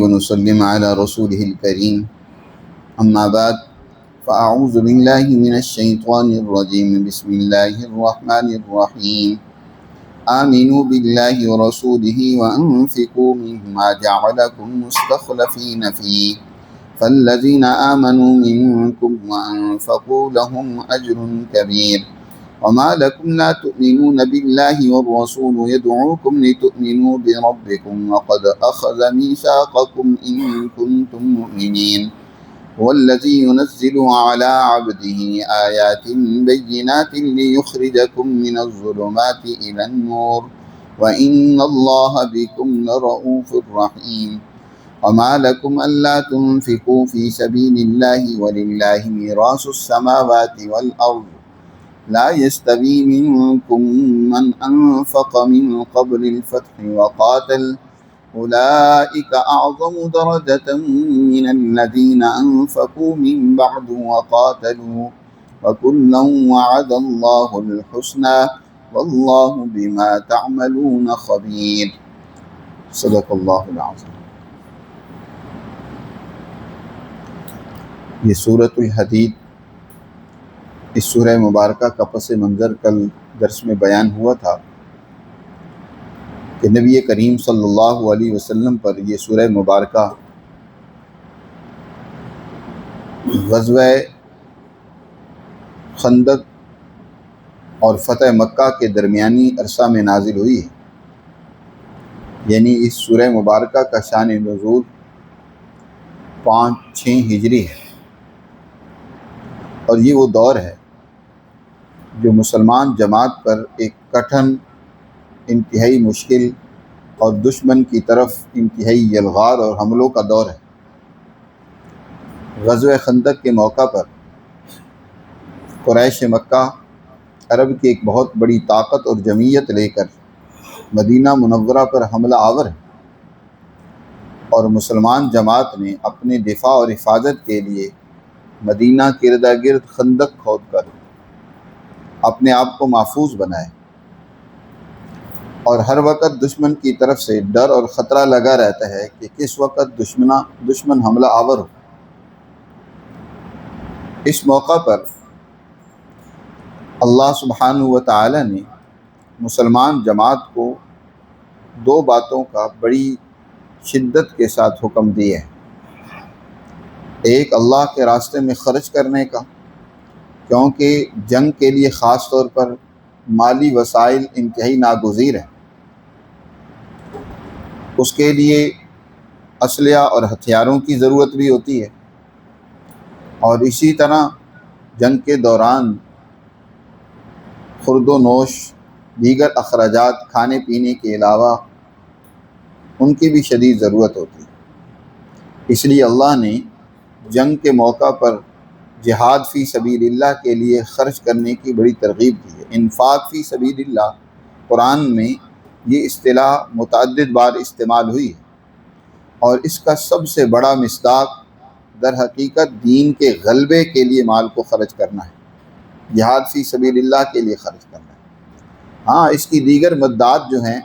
ونسلم على رسوله الكريم أما بعد فأعوذ بالله من الشيطان الرجيم بسم الله الرحمن الرحيم آمنوا بالله ورسوله وأنفقوا مما جعلكم مستخلفين فيه فالذين آمنوا منكم وأنفقوا لهم أجر كبير وما لكم لا تؤمنون بالله والرسول يدعوكم لتؤمنوا بربكم وقد أخذ ميثاقكم إن كنتم مؤمنين والذي ينزل على عبده آيات بينات ليخرجكم من الظلمات إلى النور وإن الله بكم لرؤوف رحيم وما لكم ألا تنفقوا في سبيل الله ولله ميراث السماوات والأرض لا يستوي منكم من أنفق من قبل الفتح وقاتل أولئك أعظم درجة من الذين أنفقوا من بعد وقاتلوا وكلا وعد الله الحسنى والله بما تعملون خبير صدق اللہ العظیم۔ یہ سورۃ الحدید، اس سورہ مبارکہ کا پس منظر کل درس میں بیان ہوا تھا کہ نبی کریم صلی اللہ علیہ وسلم پر یہ سورہ مبارکہ غزوہ خندق اور فتح مکہ کے درمیانی عرصہ میں نازل ہوئی ہے، یعنی اس سورہ مبارکہ کا شان نزول 5-6 ہجری ہے، اور یہ وہ دور ہے جو مسلمان جماعت پر ایک کٹھن، انتہائی مشکل اور دشمن کی طرف انتہائی یلغار اور حملوں کا دور ہے۔ غزوہ خندق کے موقع پر قریش مکہ عرب کی ایک بہت بڑی طاقت اور جمعیت لے کر مدینہ منورہ پر حملہ آور ہے، اور مسلمان جماعت نے اپنے دفاع اور حفاظت کے لیے مدینہ کے ارد گرد خندق کھود کر اپنے آپ کو محفوظ بنائے، اور ہر وقت دشمن کی طرف سے ڈر اور خطرہ لگا رہتا ہے کہ کس وقت دشمن حملہ آور ہو۔ اس موقع پر اللہ سبحانہ و تعالی نے مسلمان جماعت کو 2 باتوں کا بڑی شدت کے ساتھ حکم دیا ہے۔ ایک، اللہ کے راستے میں خرچ کرنے کا، کیونکہ جنگ کے لیے خاص طور پر مالی وسائل انتہائی ناگزیر ہیں، اس کے لیے اسلحہ اور ہتھیاروں کی ضرورت بھی ہوتی ہے، اور اسی طرح جنگ کے دوران خورد و نوش، دیگر اخراجات کھانے پینے کے علاوہ ان کی بھی شدید ضرورت ہوتی ہے۔ اس لیے اللہ نے جنگ کے موقع پر جہاد فی سبیل اللہ کے لیے خرچ کرنے کی بڑی ترغیب دی ہے۔ انفاق فی سبیل اللہ، قرآن میں یہ اصطلاح متعدد بار استعمال ہوئی ہے، اور اس کا سب سے بڑا مصداق در حقیقت دین کے غلبے کے لیے مال کو خرچ کرنا ہے، جہاد فی سبیل اللہ کے لیے خرچ کرنا ہے۔ ہاں، اس کی دیگر مدات جو ہیں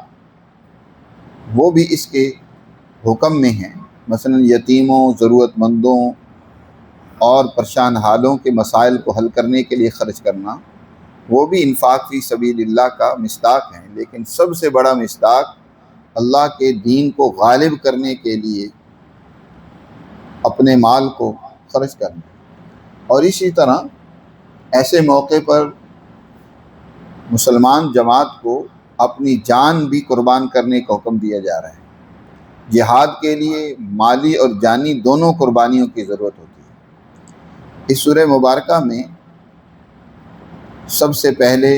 وہ بھی اس کے حکم میں ہیں، مثلا یتیموں، ضرورت مندوں اور پریشان حالوں کے مسائل کو حل کرنے کے لیے خرچ کرنا، وہ بھی انفاق فی سبیل اللہ کا مصداق ہیں، لیکن سب سے بڑا مصداق اللہ کے دین کو غالب کرنے کے لیے اپنے مال کو خرچ کرنا۔ اور اسی طرح ایسے موقع پر مسلمان جماعت کو اپنی جان بھی قربان کرنے کا حکم دیا جا رہا ہے۔ جہاد کے لیے مالی اور جانی دونوں قربانیوں کی ضرورت ہوتی ہے۔ اس سورہ مبارکہ میں سب سے پہلے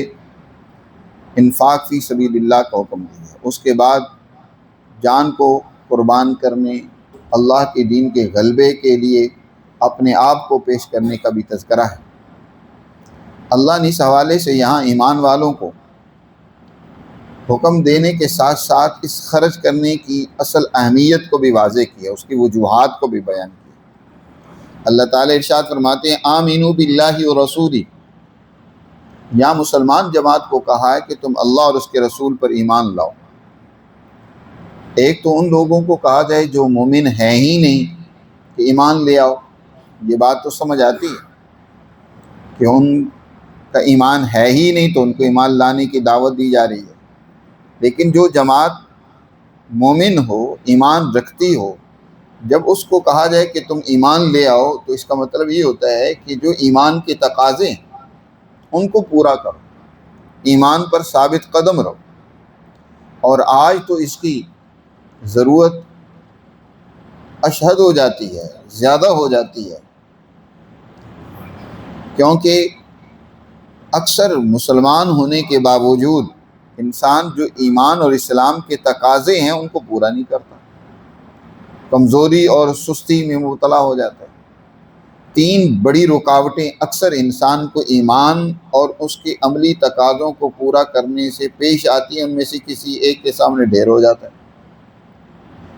انفاق فی سبیل اللہ کا حکم دیا ہے، اس کے بعد جان کو قربان کرنے، اللہ کے دین کے غلبے کے لیے اپنے آپ کو پیش کرنے کا بھی تذکرہ ہے۔ اللہ نے اس حوالے سے یہاں ایمان والوں کو حکم دینے کے ساتھ ساتھ اس خرچ کرنے کی اصل اہمیت کو بھی واضح کیا، اس کی وجوہات کو بھی بیان کیا۔ اللہ تعالیٰ ارشاد فرماتے ہیں آمینو باللہ و رسولی، یہاں مسلمان جماعت کو کہا ہے کہ تم اللہ اور اس کے رسول پر ایمان لاؤ۔ ایک تو ان لوگوں کو کہا جائے جو مومن ہیں ہی نہیں کہ ایمان لے آؤ، یہ بات تو سمجھ آتی ہے کہ ان کا ایمان ہے ہی نہیں تو ان کو ایمان لانے کی دعوت دی جا رہی ہے۔ لیکن جو جماعت مومن ہو، ایمان رکھتی ہو، جب اس کو کہا جائے کہ تم ایمان لے آؤ تو اس کا مطلب یہ ہوتا ہے کہ جو ایمان کے تقاضے ہیں ان کو پورا کرو، ایمان پر ثابت قدم رہو۔ اور آج تو اس کی ضرورت اشہد ہو جاتی ہے، زیادہ ہو جاتی ہے، کیونکہ اکثر مسلمان ہونے کے باوجود انسان جو ایمان اور اسلام کے تقاضے ہیں ان کو پورا نہیں کرتا، کمزوری اور سستی میں مبتلا ہو جاتا ہے۔ 3 بڑی رکاوٹیں اکثر انسان کو ایمان اور اس کے عملی تقاضوں کو پورا کرنے سے پیش آتی ہیں، ان میں سے کسی ایک کے سامنے ڈھیر ہو جاتا ہے۔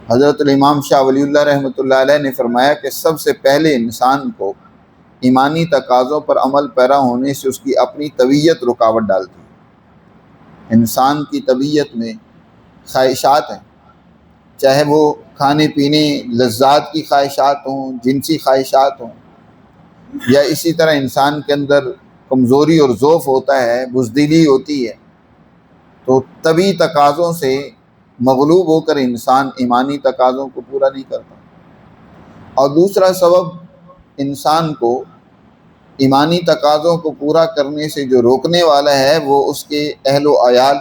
حضرت الامام شاہ ولی اللہ رحمۃ اللہ علیہ نے فرمایا کہ سب سے پہلے انسان کو ایمانی تقاضوں پر عمل پیرا ہونے سے اس کی اپنی طبیعت رکاوٹ ڈالتی ہے۔ انسان کی طبیعت میں خواہشات ہیں، چاہے وہ کھانے پینے لذات کی خواہشات ہوں، جنسی خواہشات ہوں، یا اسی طرح انسان کے اندر کمزوری اور ضعف ہوتا ہے، بزدلی ہوتی ہے، تو طبی تقاضوں سے مغلوب ہو کر انسان ایمانی تقاضوں کو پورا نہیں کرتا۔ اور دوسرا سبب انسان کو ایمانی تقاضوں کو پورا کرنے سے جو روکنے والا ہے وہ اس کے اہل و عیال،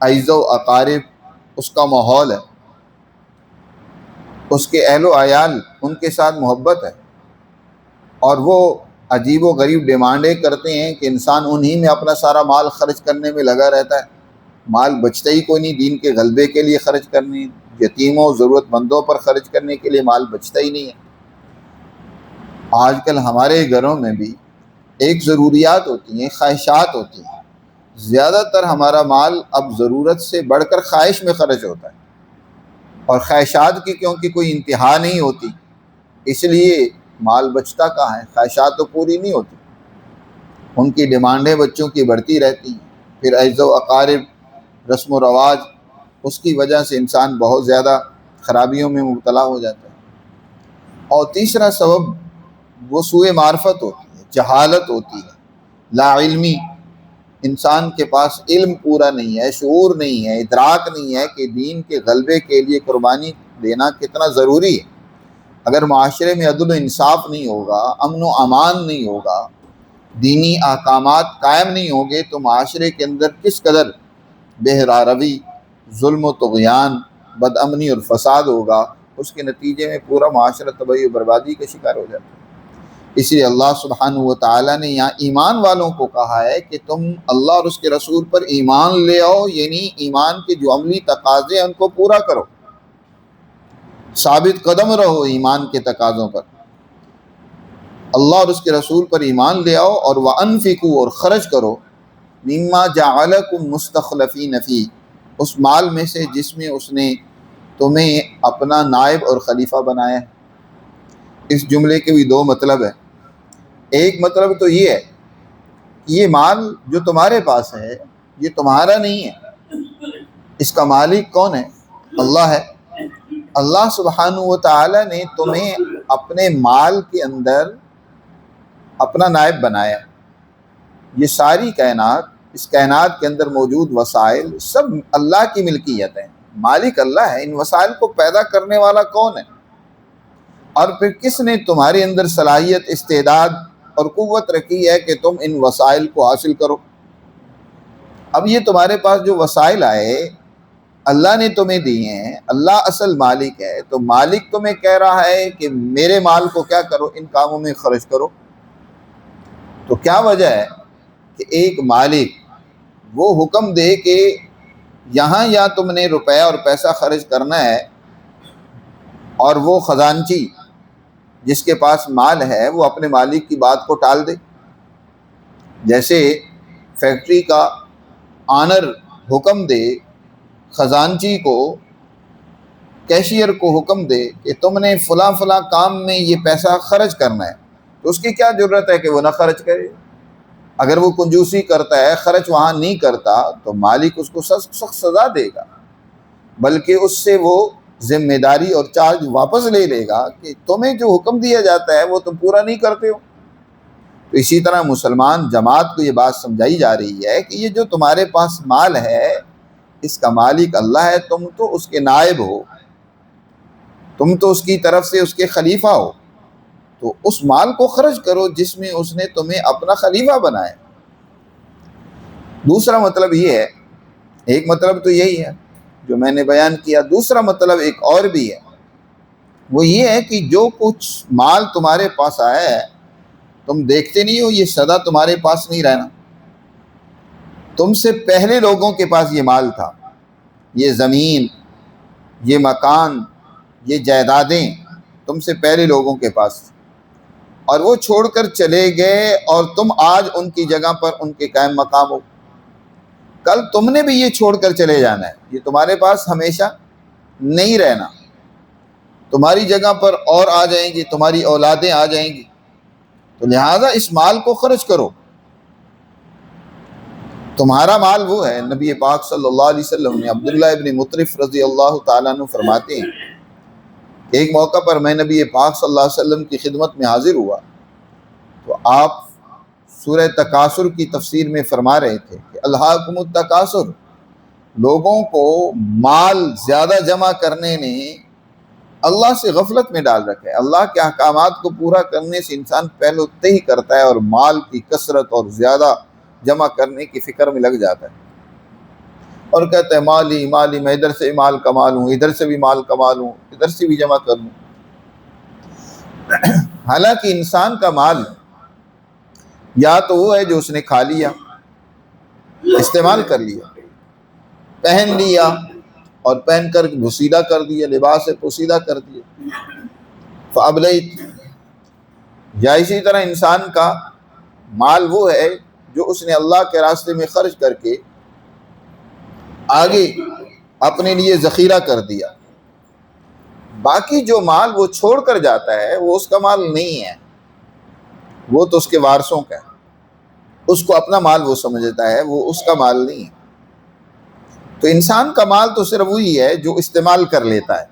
اعز و اقارب، اس کا ماحول ہے، اس کے اہل و عیال، ان کے ساتھ محبت ہے، اور وہ عجیب و غریب ڈیمانڈیں کرتے ہیں کہ انسان انہی میں اپنا سارا مال خرچ کرنے میں لگا رہتا ہے، مال بچتا ہی کوئی نہیں، دین کے غلبے کے لیے خرچ کرنے، یتیموں ضرورت مندوں پر خرچ کرنے کے لیے مال بچتا ہی نہیں ہے۔ آج کل ہمارے گھروں میں بھی ایک ضروریات ہوتی ہیں، خواہشات ہوتی ہیں، زیادہ تر ہمارا مال اب ضرورت سے بڑھ کر خواہش میں خرچ ہوتا ہے، اور خواہشات کی کیونکہ کوئی انتہا نہیں ہوتی، اس لیے مال بچتا کہاں ہے، خواہشات تو پوری نہیں ہوتی، ان کی ڈیمانڈیں بچوں کی بڑھتی رہتی ہیں، پھر اعز و اقارب، رسم و رواج، اس کی وجہ سے انسان بہت زیادہ خرابیوں میں مبتلا ہو جاتا ہے۔ اور تیسرا سبب وہ سوء معرفت ہوتی ہے، جہالت ہوتی ہے، لا علمی، انسان کے پاس علم پورا نہیں ہے، شعور نہیں ہے، ادراک نہیں ہے کہ دین کے غلبے کے لیے قربانی دینا کتنا ضروری ہے۔ اگر معاشرے میں عدل و انصاف نہیں ہوگا، امن و امان نہیں ہوگا، دینی احکامات قائم نہیں ہوں گے تو معاشرے کے اندر کس قدر بہراروی، ظلم و طغیان، بد امنی اور فساد ہوگا، اس کے نتیجے میں پورا معاشرہ تباہی و بربادی کا شکار ہو جاتا ہے۔ اس لیے اللہ سبحانہ و تعالیٰ نے یہاں ایمان والوں کو کہا ہے کہ تم اللہ اور اس کے رسول پر ایمان لے آؤ، یعنی ایمان کے جو عملی تقاضے ہیں ان کو پورا کرو، ثابت قدم رہو ایمان کے تقاضوں پر، اللہ اور اس کے رسول پر ایمان لے آؤ، اور وَأَنفِقُوا، اور خرچ کرو، مِمَّا جَعَلَكُم مُسْتَخْلَفِينَ فِيهِ، اس مال میں سے جس میں اس نے تمہیں اپنا نائب اور خلیفہ بنایا ہے۔ اس جملے کے بھی 2 مطلب ہیں۔ ایک مطلب تو یہ ہے کہ یہ مال جو تمہارے پاس ہے یہ تمہارا نہیں ہے، اس کا مالک کون ہے؟ اللہ ہے۔ اللہ سبحانہ و تعالی نے تمہیں اپنے مال کے اندر اپنا نائب بنایا۔ یہ ساری کائنات، اس کائنات کے اندر موجود وسائل سب اللہ کی ملکیت ہیں، مالک اللہ ہے۔ ان وسائل کو پیدا کرنے والا کون ہے؟ اور پھر کس نے تمہارے اندر صلاحیت، استعداد اور قوت رکھی ہے کہ تم ان وسائل کو حاصل کرو؟ اب یہ تمہارے پاس جو وسائل آئے اللہ نے تمہیں دیے ہیں، اللہ اصل مالک ہے، تو مالک تمہیں کہہ رہا ہے کہ میرے مال کو کیا کرو، ان کاموں میں خرچ کرو۔ تو کیا وجہ ہے کہ ایک مالک وہ حکم دے کہ یہاں یا تم نے روپیہ اور پیسہ خرچ کرنا ہے، اور وہ خزانچی جس کے پاس مال ہے وہ اپنے مالک کی بات کو ٹال دے؟ جیسے فیکٹری کا آنر حکم دے خزانچی کو، کیشیئر کو حکم دے کہ تم نے فلاں فلاں کام میں یہ پیسہ خرچ کرنا ہے، تو اس کی کیا ضرورت ہے کہ وہ نہ خرچ کرے؟ اگر وہ کنجوسی کرتا ہے، خرچ وہاں نہیں کرتا، تو مالک اس کو سخت سزا دے گا۔ بلکہ اس سے وہ ذمہ داری اور چارج واپس لے لے گا کہ تمہیں جو حکم دیا جاتا ہے وہ تم پورا نہیں کرتے ہو۔ تو اسی طرح مسلمان جماعت کو یہ بات سمجھائی جا رہی ہے کہ یہ جو تمہارے پاس مال ہے اس کا مالک اللہ ہے، تم تو اس کے نائب ہو، تم تو اس کی طرف سے اس کے خلیفہ ہو، تو اس مال کو خرچ کرو جس میں اس نے تمہیں اپنا خلیفہ بنایا۔ دوسرا مطلب یہ ہے، ایک مطلب تو یہی ہے جو میں نے بیان کیا، دوسرا مطلب ایک اور بھی ہے، وہ یہ ہے کہ جو کچھ مال تمہارے پاس آیا ہے تم دیکھتے نہیں ہو، یہ سدا تمہارے پاس نہیں رہنا، تم سے پہلے لوگوں کے پاس یہ مال تھا، یہ زمین، یہ مکان، یہ جائیدادیں تم سے پہلے لوگوں کے پاس، اور وہ چھوڑ کر چلے گئے اور تم آج ان کی جگہ پر ان کے قائم مقام ہو۔ کل تم نے بھی یہ چھوڑ کر چلے جانا ہے، یہ تمہارے پاس ہمیشہ نہیں رہنا، تمہاری جگہ پر اور آ جائیں گی، تمہاری اولادیں آ جائیں گی، تو لہٰذا اس مال کو خرچ کرو۔ تمہارا مال وہ ہے، نبی پاک صلی اللہ علیہ وسلم نے عبداللہ ابن مطرف رضی اللہ تعالیٰ عنہ فرماتے ہیں کہ ایک موقع پر میں نبی پاک صلی اللہ علیہ وسلم کی خدمت میں حاضر ہوا تو آپ سورہ تکاثر کی تفسیر میں فرما رہے تھے کہ الہاکم التکاثر، لوگوں کو مال زیادہ جمع کرنے نے اللہ سے غفلت میں ڈال رکھا ہے۔ اللہ کے احکامات کو پورا کرنے سے انسان پہلو ہی کرتا ہے اور مال کی کثرت اور زیادہ جمع کرنے کی فکر میں لگ جاتا ہے اور کہتا ہے مالی مالی، میں ادھر سے مال کما لوں، ادھر سے بھی مال کما لوں، ادھر سے بھی جمع کر لوں۔ حالانکہ انسان کا مال یا تو وہ ہے جو اس نے کھا لیا، استعمال کر لیا، پہن لیا اور پہن کر پوسیدہ کر دیا، لباس پوسیدہ کر دیا، فابلیت، یا اسی طرح انسان کا مال وہ ہے جو اس نے اللہ کے راستے میں خرچ کر کے آگے اپنے لیے ذخیرہ کر دیا۔ باقی جو مال وہ چھوڑ کر جاتا ہے وہ اس کا مال نہیں ہے، وہ تو اس کے وارثوں کا ہے، اس کو اپنا مال وہ سمجھتا ہے، وہ اس کا مال نہیں ہے۔ تو انسان کا مال تو صرف وہی ہے جو استعمال کر لیتا ہے،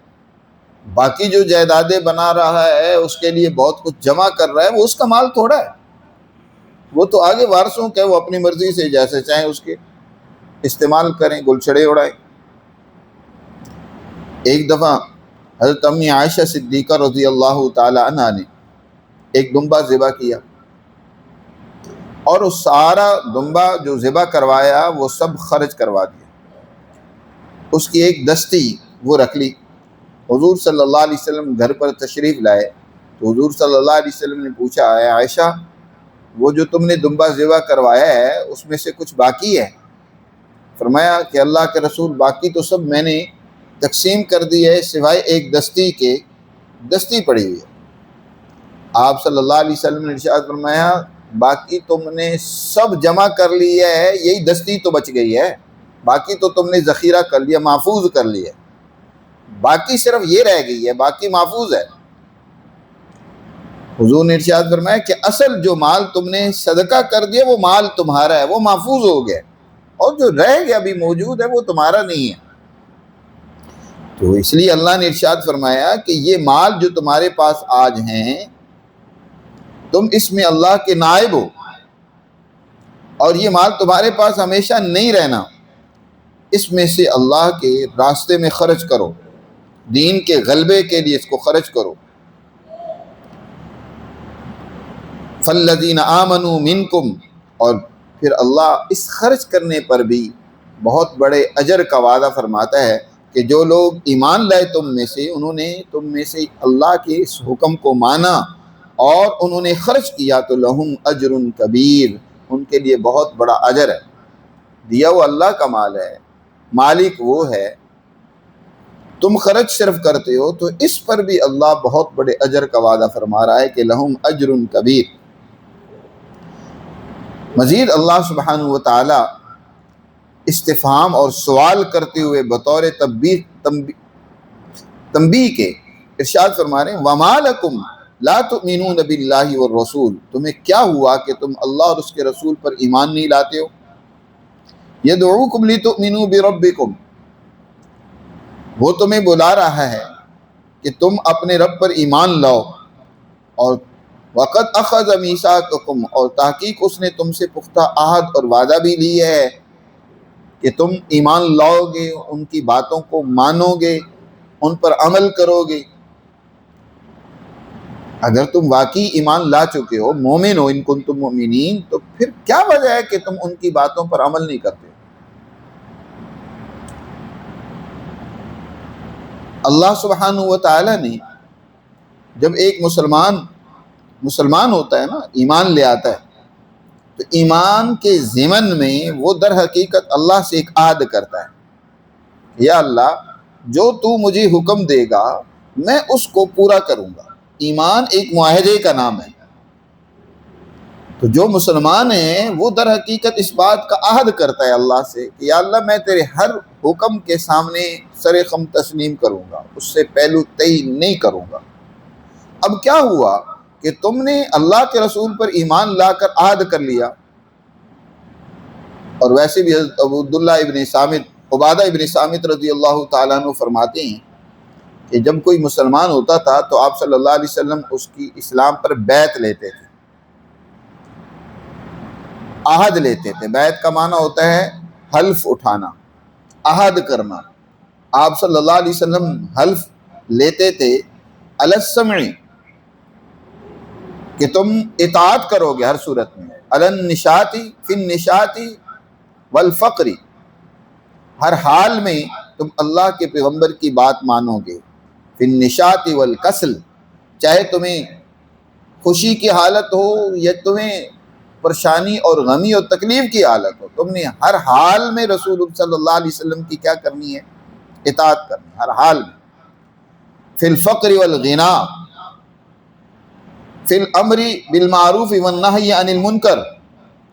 باقی جو جائیدادیں بنا رہا ہے، اس کے لیے بہت کچھ جمع کر رہا ہے، وہ اس کا مال تھوڑا ہے، وہ تو آگے وارثوں کا ہے، وہ اپنی مرضی سے جیسے چاہیں اس کے استعمال کریں، گلچھڑے اڑائیں۔ ایک دفعہ حضرت امی عائشہ صدیقہ رضی اللہ تعالی عنہا نے ایک دمبا ذبح کیا اور اس سارا دمبا جو ذبح کروایا وہ سب خرچ کروا دیا، اس کی ایک دستی وہ رکھ لی۔ حضور صلی اللہ علیہ وسلم گھر پر تشریف لائے تو حضور صلی اللہ علیہ وسلم نے پوچھا، اے عائشہ، وہ جو تم نے دمبا ذبح کروایا ہے اس میں سے کچھ باقی ہے؟ فرمایا کہ اللہ کے رسول، باقی تو سب میں نے تقسیم کر دی ہے سوائے ایک دستی کے، دستی پڑی ہوئی ہے۔ آپ صلی اللہ علیہ وسلم نے ارشاد فرمایا، باقی تم نے سب جمع کر لیا ہے، یہی دستی تو بچ گئی ہے، باقی تو تم نے ذخیرہ کر لیا، محفوظ کر لیا، باقی صرف یہ رہ گئی ہے، باقی محفوظ ہے۔ حضور نے ارشاد فرمایا کہ اصل جو مال تم نے صدقہ کر دیا وہ مال تمہارا ہے، وہ محفوظ ہو گیا، اور جو رہ گیا ابھی موجود ہے وہ تمہارا نہیں ہے۔ تو اس لیے اللہ نے ارشاد فرمایا کہ یہ مال جو تمہارے پاس آج ہیں، تم اس میں اللہ کے نائب ہو، اور یہ مال تمہارے پاس ہمیشہ نہیں رہنا، اس میں سے اللہ کے راستے میں خرچ کرو، دین کے غلبے کے لیے اس کو خرچ کرو۔ فالذین آمنوا منکم، اور پھر اللہ اس خرچ کرنے پر بھی بہت بڑے اجر کا وعدہ فرماتا ہے کہ جو لوگ ایمان لائے تم میں سے، انہوں نے تم میں سے اللہ کے اس حکم کو مانا اور انہوں نے خرچ کیا، تو لہم اجر کبیر، ان کے لیے بہت بڑا اجر ہے۔ دیا وہ اللہ کا مال ہے، مالک وہ ہے، تم خرچ صرف کرتے ہو، تو اس پر بھی اللہ بہت بڑے اجر کا وعدہ فرما رہا ہے کہ لہم اجر کبیر۔ مزید اللہ سبحانہ و تعالی استفہام اور سوال کرتے ہوئے بطور تنبیہ کے ارشاد فرما رہے ہیں، وَمَا لَكُمْ لَا تُؤْمِنُونَ بِاللَّهِ وَالرَّسُولِ، تمہیں کیا ہوا کہ تم اللہ اور اس کے رسول پر ایمان نہیں لاتے ہو؟ يَدْعُوكُمْ لِتُؤْمِنُوا بِرَبِّكُمْ، وہ تمہیں بلا رہا ہے کہ تم اپنے رب پر ایمان لاؤ، اور وقت اخذ میثاقکم، اور تحقیق اس نے تم سے پختہ عہد اور وعدہ بھی لی ہے کہ تم ایمان لاؤ گے، ان کی باتوں کو مانو گے، ان پر عمل کرو گے۔ اگر تم واقعی ایمان لا چکے ہو، مومن ہو، ان کنتم مؤمنین، تو پھر کیا وجہ ہے کہ تم ان کی باتوں پر عمل نہیں کرتے؟ اللہ سبحانہ و تعالی نے جب ایک مسلمان ہوتا ہے نا، ایمان لے آتا ہے، تو ایمان کے ضمن میں وہ در حقیقت اللہ سے ایک عہد کرتا ہے، یا اللہ جو تو مجھے حکم دے گا میں اس کو پورا کروں گا۔ ایمان ایک معاہدے کا نام ہے۔ تو جو مسلمان ہیں وہ در حقیقت اس بات کا عہد کرتا ہے اللہ سے کہ یا اللہ میں تیرے ہر حکم کے سامنے سر خم تسلیم کروں گا، اس سے پہلو تئی نہیں کروں گا۔ اب کیا ہوا کہ تم نے اللہ کے رسول پر ایمان لا کر عہد کر لیا، اور ویسے بھی حضرت عبادہ ابن صامت رضی اللہ تعالیٰ عنہ فرماتے ہیں کہ جب کوئی مسلمان ہوتا تھا تو آپ صلی اللہ علیہ وسلم اس کی اسلام پر بیعت لیتے تھے، عہد لیتے تھے۔ بیعت کا معنی ہوتا ہے حلف اٹھانا، عہد کرنا۔ آپ صلی اللہ علیہ وسلم حلف لیتے تھے علی السمع، کہ تم اطاعت کرو گے ہر صورت میں، علی النشاط فی النشاط والفقر، ہر حال میں تم اللہ کے پیغمبر کی بات مانو گے، فی النشاط والکسل، چاہے تمہیں خوشی کی حالت ہو یا تمہیں پریشانی اور غمی اور تکلیف کی حالت ہو، تم نے ہر حال میں رسول صلی اللہ علیہ وسلم کی کیا کرنی ہے؟ اطاعت کرنی، ہر حال میں۔ فی الفقر والغنا، فی الامر بالمعروف والنہی عن المنکر،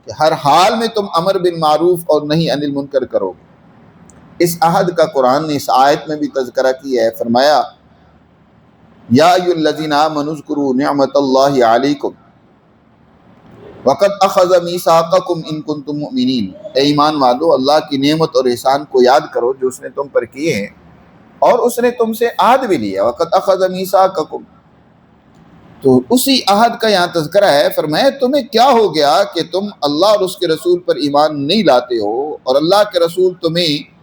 کہ ہر حال میں تم امر بالمعروف اور نہی عن المنکر کرو گے۔ اس عہد کا قرآن نے اس آیت میں بھی تذکرہ کیا ہے، فرمایا یا ایھا الذین آمنوا اذکروا نعمت اللہ علیکم وقد اخذ میثاقکم ان کنتم مؤمنین، اے ایمان والو اللہ کی نعمت اور احسان کو یاد کرو جو اس نے تم پر کیے ہیں، اور اس نے تم سے عہد بھی لیا، وقد اخذ میثاقکم۔ تو اسی عہد کا یہاں تذکرہ ہے، فرمایا تمہیں کیا ہو گیا کہ تم اللہ اور اس کے رسول پر ایمان نہیں لاتے ہو، اور اللہ کے رسول تمہیں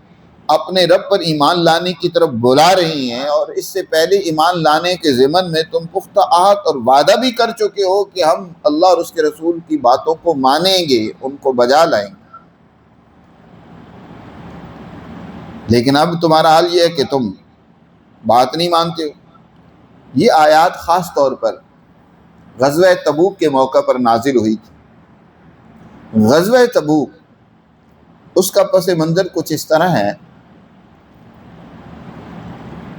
اپنے رب پر ایمان لانے کی طرف بلا رہی ہیں، اور اس سے پہلے ایمان لانے کے ضمن میں تم پختہ عہد اور وعدہ بھی کر چکے ہو کہ ہم اللہ اور اس کے رسول کی باتوں کو مانیں گے، ان کو بجا لائیں گے، لیکن اب تمہارا حال یہ ہے کہ تم بات نہیں مانتے ہو۔ یہ آیات خاص طور پر غزوہ تبوک کے موقع پر نازل ہوئی تھی۔ غزوہ تبوک، اس کا پس منظر کچھ اس طرح ہے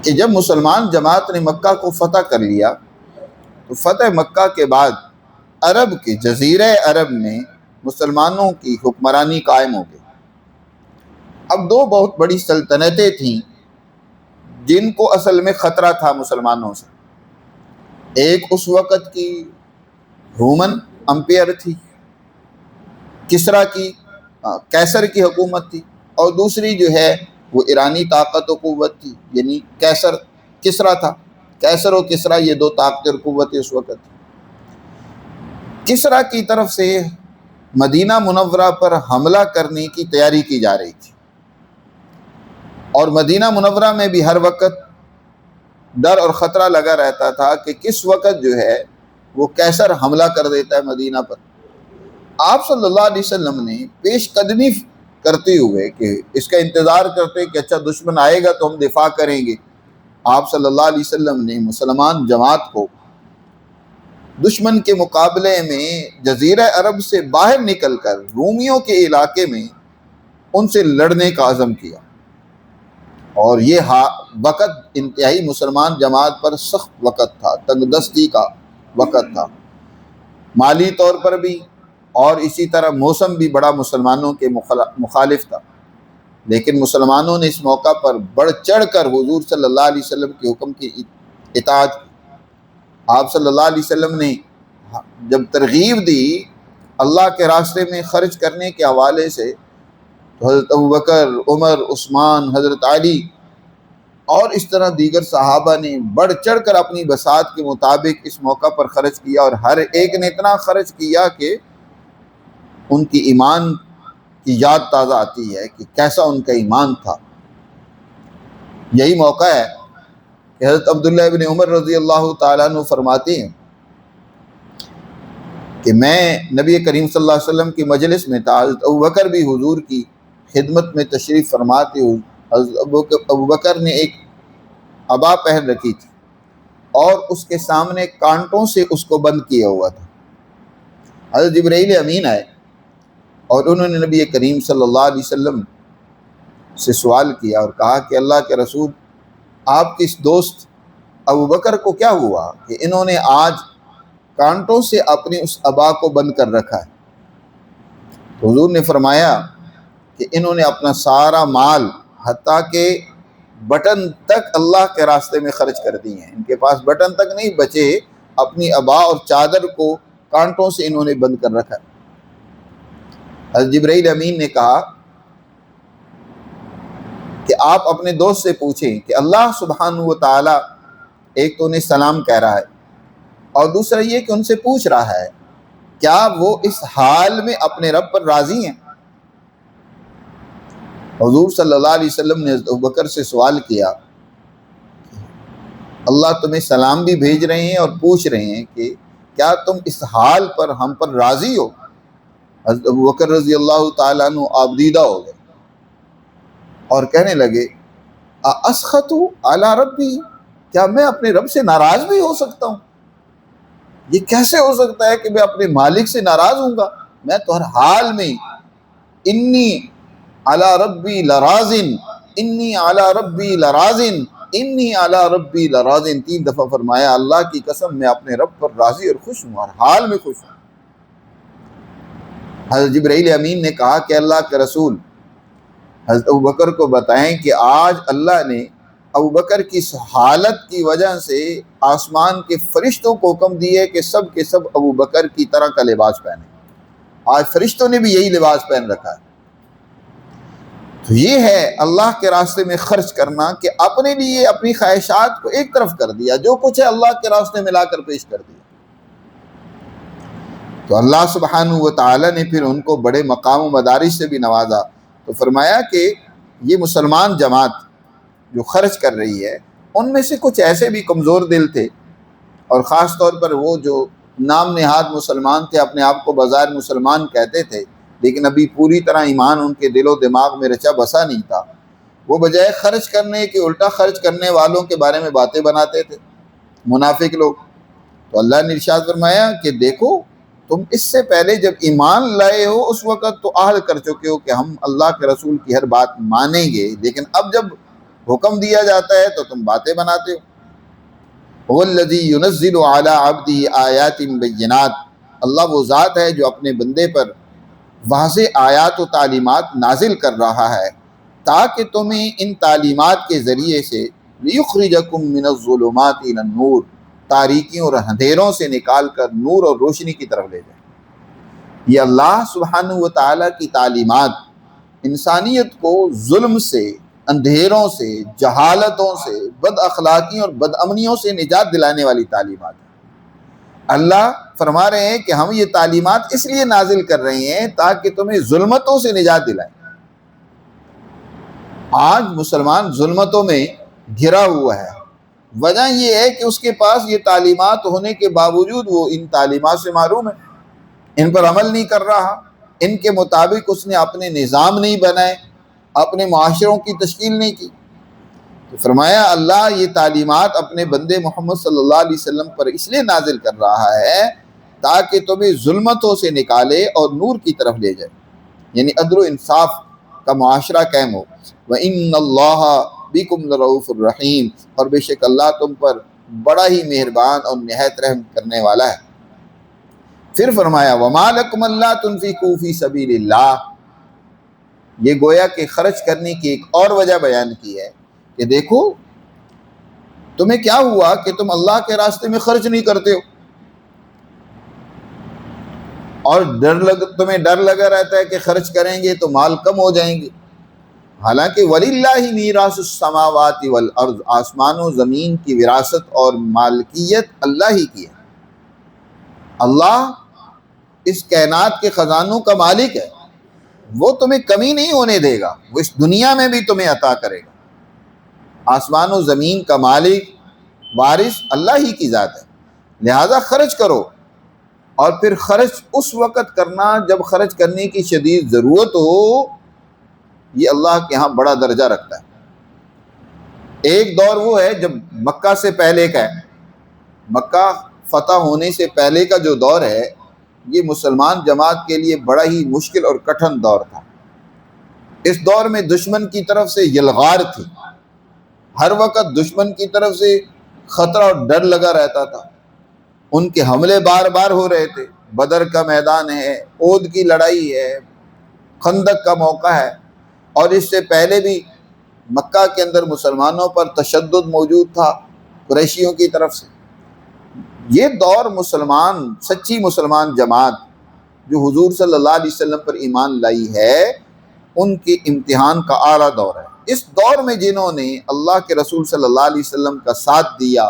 کہ جب مسلمان جماعت نے مکہ کو فتح کر لیا تو فتح مکہ کے بعد عرب کے جزیرہ عرب میں مسلمانوں کی حکمرانی قائم ہو گئی۔ اب دو بہت بڑی سلطنتیں تھیں جن کو اصل میں خطرہ تھا مسلمانوں سے۔ ایک اس وقت کی رومن امپائر تھی، کسریٰ کی کیسر کی حکومت تھی، اور دوسری جو ہے وہ ایرانی طاقت و قوت تھی، یعنی کسریٰ تھا۔ کیسر و کسریٰ یہ دو طاقتیں اور قوتیں اس وقت تھی۔ کسریٰ کی طرف سے مدینہ منورہ پر حملہ کرنے کی تیاری کی جا رہی تھی، اور مدینہ منورہ میں بھی ہر وقت ڈر اور خطرہ لگا رہتا تھا کہ کس وقت جو ہے وہ کیسر حملہ کر دیتا ہے مدینہ پر۔ آپ صلی اللہ علیہ وسلم نے پیش قدمی کرتے ہوئے کہ اس کا انتظار کرتے کہ اچھا دشمن آئے گا تو ہم دفاع کریں گے، آپ صلی اللہ علیہ وسلم نے مسلمان جماعت کو دشمن کے مقابلے میں جزیرہ عرب سے باہر نکل کر رومیوں کے علاقے میں ان سے لڑنے کا عزم کیا، اور یہ وقت انتہائی مسلمان جماعت پر سخت وقت تھا، تنگ دستی کا وقت تھا، مالی طور پر بھی، اور اسی طرح موسم بھی بڑا مسلمانوں کے مخالف تھا۔ لیکن مسلمانوں نے اس موقع پر بڑھ چڑھ کر حضور صلی اللہ علیہ وسلم کے حکم کی اطاعت کی۔ آپ صلی اللہ علیہ وسلم نے جب ترغیب دی اللہ کے راستے میں خرچ کرنے کے حوالے سے، تو حضرت ابوبکر، عمر، عثمان، حضرت علی اور اس طرح دیگر صحابہ نے بڑھ چڑھ کر اپنی بساط کے مطابق اس موقع پر خرچ کیا، اور ہر ایک نے اتنا خرچ کیا کہ ان کی ایمان کی یاد تازہ آتی ہے کہ کیسا ان کا ایمان تھا۔ یہی موقع ہے کہ حضرت عبداللہ ابن عمر رضی اللہ تعالیٰ عنہ فرماتے ہیں کہ میں نبی کریم صلی اللہ علیہ وسلم کی مجلس میں تھا، حضرت ابوبکر بھی حضور کی خدمت میں تشریف فرماتے ہوئے، حضرت ابوبکر نے ایک عبا پہن رکھی تھی اور اس کے سامنے کانٹوں سے اس کو بند کیا ہوا تھا۔ حضرت جبرائیل امین آئے اور انہوں نے نبی کریم صلی اللہ علیہ وسلم سے سوال کیا اور کہا کہ اللہ کے رسول، آپ کے اس دوست ابوبکر کو کیا ہوا کہ انہوں نے آج کانٹوں سے اپنی اس عبا کو بند کر رکھا ہے؟ تو حضور نے فرمایا کہ انہوں نے اپنا سارا مال حتیٰ کہ بٹن تک اللہ کے راستے میں خرچ کر دی ہیں، ان کے پاس بٹن تک نہیں بچے، اپنی عبا اور چادر کو کانٹوں سے انہوں نے بند کر رکھا ہے۔ حضرت جبرائیل امین نے کہا کہ آپ اپنے دوست سے پوچھیں کہ اللہ سبحانہ و تعالیٰ ایک تو انہیں سلام کہہ رہا ہے اور دوسرا یہ کہ ان سے پوچھ رہا ہے کیا وہ اس حال میں اپنے رب پر راضی ہیں؟ حضور صلی اللہ علیہ وسلم نے حضرت ابوبکر سے سوال کیا، اللہ تمہیں سلام بھی بھیج رہے ہیں اور پوچھ رہے ہیں کہ کیا تم اس حال پر ہم پر راضی ہو؟ حضرت ابوبکر رضی اللہ تعالیٰ عنہ آبدیدہ ہو گئے اور کہنے لگے اسخط علی ربی، کیا میں اپنے رب سے ناراض بھی ہو سکتا ہوں؟ یہ کیسے ہو سکتا ہے کہ میں اپنے مالک سے ناراض ہوں گا؟ میں تو ہر حال میں انی علی ربی لرازن، انی علی ربی لرازن، انی علی ربی لرازن، 3 دفعہ فرمایا اللہ کی قسم میں اپنے رب پر راضی اور خوش ہوں، ہر حال میں خوش ہوں۔ حضرت جبرائیل امین نے کہا کہ اللہ کے رسول، حضرت ابوبکر کو بتائیں کہ آج اللہ نے ابوبکر کی اس حالت کی وجہ سے آسمان کے فرشتوں کو حکم دی ہے کہ سب کے سب ابوبکر کی طرح کا لباس پہنے۔ آج فرشتوں نے بھی یہی لباس پہن رکھا ہے۔ تو یہ ہے اللہ کے راستے میں خرچ کرنا کہ اپنے لیے اپنی خواہشات کو ایک طرف کر دیا، جو کچھ ہے اللہ کے راستے میں لا کر پیش کر دیا۔ تو اللہ سبحانہ و تعالیٰ نے پھر ان کو بڑے مقام و مدارج سے بھی نوازا، تو فرمایا کہ یہ مسلمان جماعت جو خرچ کر رہی ہے ان میں سے کچھ ایسے بھی کمزور دل تھے، اور خاص طور پر وہ جو نام نہاد مسلمان تھے، اپنے آپ کو بظاہر مسلمان کہتے تھے لیکن ابھی پوری طرح ایمان ان کے دل و دماغ میں رچا بسا نہیں تھا، وہ بجائے خرچ کرنے کے الٹا خرچ کرنے والوں کے بارے میں باتیں بناتے تھے، منافق لوگ۔ تو اللہ نے ارشاد فرمایا کہ دیکھو تم اس سے پہلے جب ایمان لائے ہو اس وقت تو عہد کر چکے ہو کہ ہم اللہ کے رسول کی ہر بات مانیں گے، لیکن اب جب حکم دیا جاتا ہے تو تم باتیں بناتے ہو۔ هو الذی ينزل علی عبدہ آیات بینات، اللہ وہ ذات ہے جو اپنے بندے پر واضح آیات و تعلیمات نازل کر رہا ہے تاکہ تمہیں ان تعلیمات کے ذریعے سے لیخرجکم من الظلمات الی النور، تاریکیوں اور اندھیروں سے نکال کر نور اور روشنی کی طرف لے جائیں۔ یہ اللہ سبحانہ و تعالیٰ کی تعلیمات انسانیت کو ظلم سے، اندھیروں سے، جہالتوں سے، بد اخلاقیوں اور بد امنیوں سے نجات دلانے والی تعلیمات ہیں۔ اللہ فرما رہے ہیں کہ ہم یہ تعلیمات اس لیے نازل کر رہے ہیں تاکہ تمہیں ظلمتوں سے نجات دلائیں۔ آج مسلمان ظلمتوں میں گھرا ہوا ہے، وجہ یہ ہے کہ اس کے پاس یہ تعلیمات ہونے کے باوجود وہ ان تعلیمات سے محروم ہے، ان پر عمل نہیں کر رہا، ان کے مطابق اس نے اپنے نظام نہیں بنائے، اپنے معاشروں کی تشکیل نہیں کی۔ تو فرمایا اللہ یہ تعلیمات اپنے بندے محمد صلی اللہ علیہ وسلم پر اس لیے نازل کر رہا ہے تاکہ تمہیں ظلمتوں سے نکالے اور نور کی طرف لے جائے، یعنی عدل و انصاف کا معاشرہ قائم ہو۔ وَإِنَّ اللَّهَ بِكُمْ لَرَءُوفٌ الرَّحِيمٌ، اور بے شک اللہ تم پر بڑا ہی مہربان اور نہایت رحم کرنے والا ہے۔ پھر فرمایا وَمَا لَكُمْ أَلَّا تُنْفِقُوا فِي سَبِيلِ اللَّهِ، یہ گویا کہ خرچ کرنے کی ایک اور وجہ بیان کی ہے کہ دیکھو تمہیں کیا ہوا کہ تم اللہ کے راستے میں خرچ نہیں کرتے ہو، اور تمہیں ڈر لگا رہتا ہے کہ خرچ کریں گے تو مال کم ہو جائیں گے۔ حالانکہ وَلِلَّهِ مِيرَاثُ السَّمَاوَاتِ وَالْأَرْضِ، آسمان و زمین کی وراثت اور مالکیت اللہ ہی کی ہے۔ اللہ اس کائنات کے خزانوں کا مالک ہے، وہ تمہیں کمی نہیں ہونے دے گا، وہ اس دنیا میں بھی تمہیں عطا کرے گا۔ آسمان و زمین کا مالک وارث اللہ ہی کی ذات ہے، لہذا خرچ کرو، اور پھر خرچ اس وقت کرنا جب خرچ کرنے کی شدید ضرورت ہو، یہ اللہ کے ہاں بڑا درجہ رکھتا ہے۔ ایک دور وہ ہے جب مکہ سے پہلے کا ہے، مکہ فتح ہونے سے پہلے کا جو دور ہے، یہ مسلمان جماعت کے لیے بڑا ہی مشکل اور کٹھن دور تھا۔ اس دور میں دشمن کی طرف سے یلغار تھی، ہر وقت دشمن کی طرف سے خطرہ اور ڈر لگا رہتا تھا، ان کے حملے بار بار ہو رہے تھے۔ بدر کا میدان ہے، احد کی لڑائی ہے، خندق کا موقع ہے، اور اس سے پہلے بھی مکہ کے اندر مسلمانوں پر تشدد موجود تھا قریشیوں کی طرف سے۔ یہ دور مسلمان، سچی مسلمان جماعت جو حضور صلی اللہ علیہ وسلم پر ایمان لائی ہے، ان کے امتحان کا اعلیٰ دور ہے۔ اس دور میں جنہوں نے اللہ کے رسول صلی اللہ علیہ وسلم کا ساتھ دیا،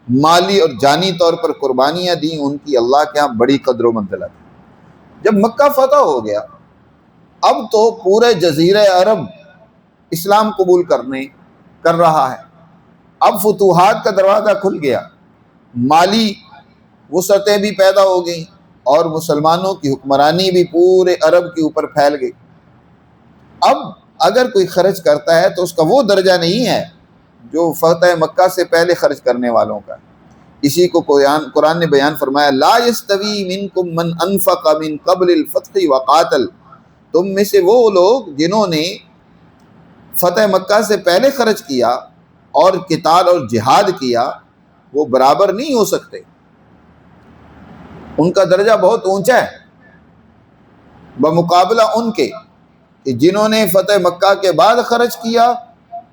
مالی اور جانی طور پر قربانیاں دیں، ان کی اللہ کے ہاں بڑی قدر و منزلت ہے۔ جب مکہ فتح ہو گیا، اب تو پورے جزیرہ عرب اسلام قبول کر رہا ہے، اب فتوحات کا دروازہ کھل گیا، مالی وسعتیں بھی پیدا ہو گئیں، اور مسلمانوں کی حکمرانی بھی پورے عرب کے اوپر پھیل گئی۔ اب اگر کوئی خرچ کرتا ہے تو اس کا وہ درجہ نہیں ہے جو فتح مکہ سے پہلے خرچ کرنے والوں کا۔ اسی کو قرآن نے بیان فرمایا، لا یستوی منکم من انفق من قبل الفتح وقاتل، تم میں سے وہ لوگ جنہوں نے فتح مکہ سے پہلے خرچ کیا اور قتال اور جہاد کیا، وہ برابر نہیں ہو سکتے، ان کا درجہ بہت اونچا ہے بمقابلہ ان کے کہ جنہوں نے فتح مکہ کے بعد خرچ کیا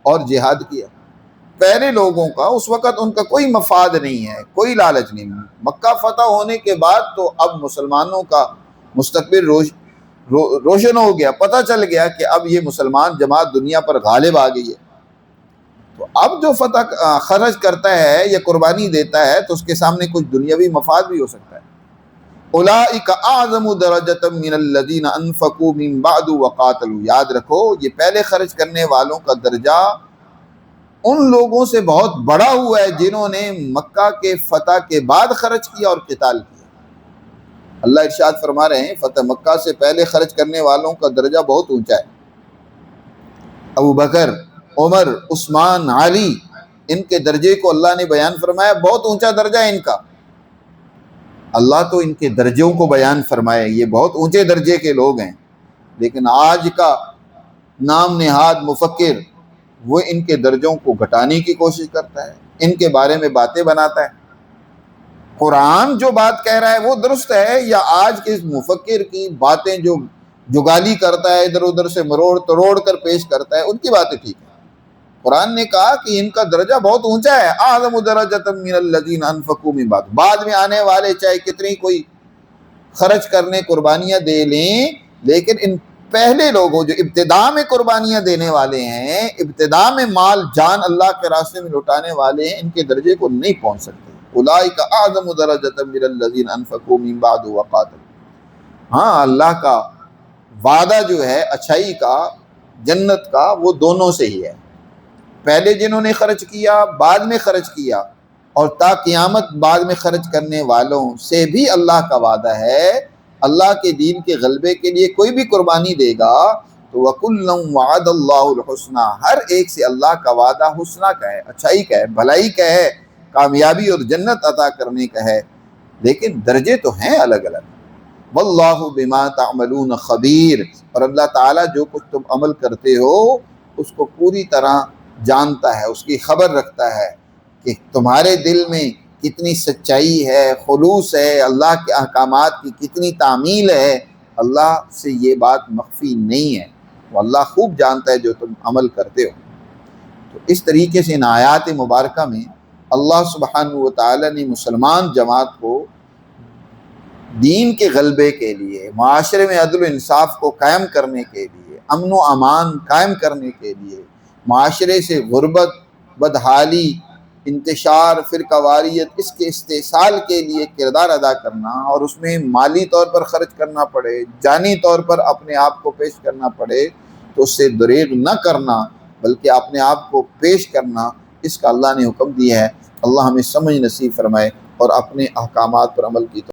اور جہاد کیا۔ پہلے لوگوں کا اس وقت ان کا کوئی مفاد نہیں ہے، کوئی لالچ نہیں۔ مکہ فتح ہونے کے بعد تو اب مسلمانوں کا مستقبل روشن ہو گیا، پتہ چل گیا کہ اب یہ مسلمان جماعت دنیا پر غالب آ گئی ہے۔ تو اب جو خرچ کرتا ہے یا قربانی دیتا ہے تو اس کے سامنے کچھ دنیاوی مفاد بھی ہو سکتا ہے۔ اولئک اعظم درجۃ من الذین انفقوا من بعد وقاتلوا، یاد رکھو یہ پہلے خرچ کرنے والوں کا درجہ ان لوگوں سے بہت بڑا ہوا ہے جنہوں نے مکہ کے فتح کے بعد خرچ کیا اور قتال کیا۔ اللہ ارشاد فرما رہے ہیں فتح مکہ سے پہلے خرچ کرنے والوں کا درجہ بہت اونچا ہے۔ ابو بکر، عمر، عثمان، علی، ان کے درجے کو اللہ نے بیان فرمایا، بہت اونچا درجہ ہے ان کا۔ اللہ تو ان کے درجوں کو بیان فرمائے، یہ بہت اونچے درجے کے لوگ ہیں، لیکن آج کا نام نہاد مفکر وہ ان کے درجوں کو گھٹانے کی کوشش کرتا ہے، ان کے بارے میں باتیں بناتا ہے۔ قرآن جو بات کہہ رہا ہے وہ درست ہے، یا آج کے اس مفکر کی باتیں جو گالی کرتا ہے، ادھر ادھر سے مروڑ توڑ کر پیش کرتا ہے، ان کی باتیں ٹھیک ہیں۔ قرآن نے کہا کہ ان کا درجہ بہت اونچا ہے، اعظم درجۃ من الذین انفقوا من بعد میں آنے والے چاہے کتنی کوئی خرچ کرنے قربانیاں دے لیں، لیکن ان پہلے لوگوں جو ابتدا میں قربانیاں دینے والے ہیں، ابتدا میں مال جان اللہ کے راستے میں لٹانے والے ہیں، ان کے درجے کو نہیں پہنچ سکتے۔ اولئک اعظم درجۃ من الذین انفقوا من بعد وقاتلوا۔ ہاں، اللہ کا وعدہ جو ہے اچھائی کا، جنت کا، وہ دونوں سے ہی ہے، پہلے جنہوں نے خرچ کیا، بعد میں خرچ کیا، اور تا قیامت بعد میں خرچ کرنے والوں سے بھی اللہ کا وعدہ ہے۔ اللہ کے دین کے غلبے کے لیے کوئی بھی قربانی دے گا تو وَكُلًّا وَعَدَ اللَّهُ الْحُسْنَى، ہر ایک سے اللہ کا وعدہ حسنہ کا ہے، اچھائی کا ہے، بھلائی کا ہے، کامیابی اور جنت عطا کرنے کا ہے، لیکن درجے تو ہیں الگ الگ۔ وَاللَّهُ بِمَا تَعْمَلُونَ خَبِيرٌ، اور اللہ تعالیٰ جو کچھ تم عمل کرتے ہو اس کو پوری طرح جانتا ہے، اس کی خبر رکھتا ہے کہ تمہارے دل میں کتنی سچائی ہے، خلوص ہے، اللہ کے احکامات کی کتنی تعمیل ہے۔ اللہ سے یہ بات مخفی نہیں ہے، وہ اللہ خوب جانتا ہے جو تم عمل کرتے ہو۔ تو اس طریقے سے ان آیات مبارکہ میں اللہ سبحانہ و تعالی نے مسلمان جماعت کو دین کے غلبے کے لیے، معاشرے میں عدل و انصاف کو قائم کرنے کے لیے، امن و امان قائم کرنے کے لیے، معاشرے سے غربت، بدحالی، انتشار، فرقہ واریت، اس کے استحصال کے لیے کردار ادا کرنا، اور اس میں مالی طور پر خرچ کرنا پڑے، جانی طور پر اپنے آپ کو پیش کرنا پڑے، تو اس سے دریغ نہ کرنا بلکہ اپنے آپ کو پیش کرنا، اس کا اللہ نے حکم دیا ہے۔ اللہ ہمیں سمجھ نصیب فرمائے اور اپنے احکامات پر عمل کی